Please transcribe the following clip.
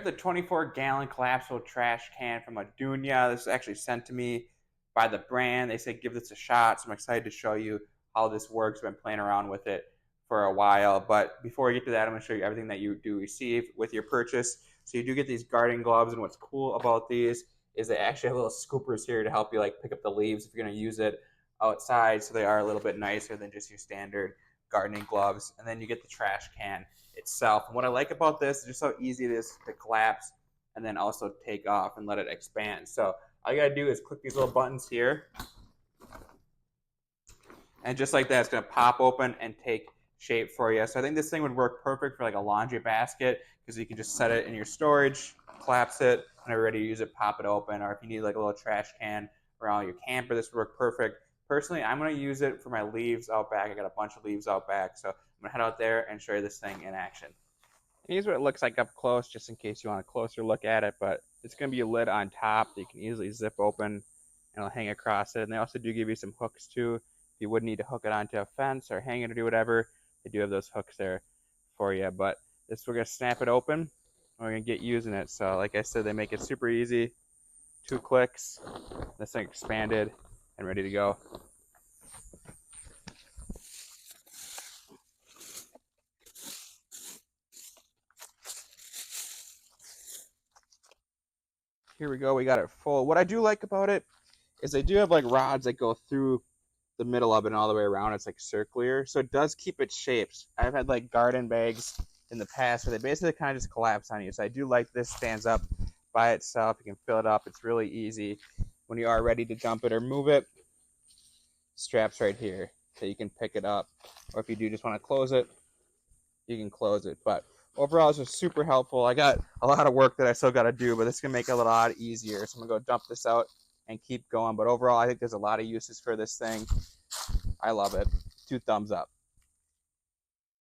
The 24-gallon collapsible trash can from Audoyon. This is actually sent to me by the brand. They said give this a shot, so I'm excited to show you how this works. I've been playing around with it for a while, but before we get to that, I'm going to show you everything that you do receive with your purchase. So you do get these gardening gloves, and what's cool about these is they actually have little scoopers here to help you like pick up the leaves if you're going to use it outside, so they are a little bit nicer than just your standard gardening gloves. And then you get the trash can itself. And what I like about this is just how easy it is to collapse and then also take off and let it expand. So all you gotta do is click these little buttons here, and just like that, it's gonna pop open and take shape for you. So I think this thing would work perfect for like a laundry basket because you can just set it in your storage, collapse it, and you're ready to use it, pop it open. Or if you need like a little trash can around your camper, this would work perfect. Personally, I'm gonna use it for my leaves out back. I got a bunch of leaves out back, so I'm gonna head out there and show you this thing in action. Here's what it looks like up close, just in case you want a closer look at it, but it's going to be a lid on top that you can easily zip open and it'll hang across it. And they also do give you some hooks too. If you would need to hook it onto a fence or hang it or do whatever, they do have those hooks there for you. But this, we're going to snap it open and we're going to get using it. So like I said, they make it super easy. 2 clicks, this thing expanded and ready to go. Here we go, we got it full. What I do like about it is they do have like rods that go through the middle of it and all the way around. It's like circular, so it does keep its shapes. I've had like garden bags in the past where they basically kind of just collapse on you. So I do like this stands up by itself. You can fill it up. It's really easy. When you are ready to dump it or move it, straps right here so you can pick it up. Or if you do just want to close it, you can close it. But overall, this was super helpful. I got a lot of work that I still got to do, but this can make it a lot easier. So I'm going to go dump this out and keep going. But overall, I think there's a lot of uses for this thing. I love it. 2 thumbs up.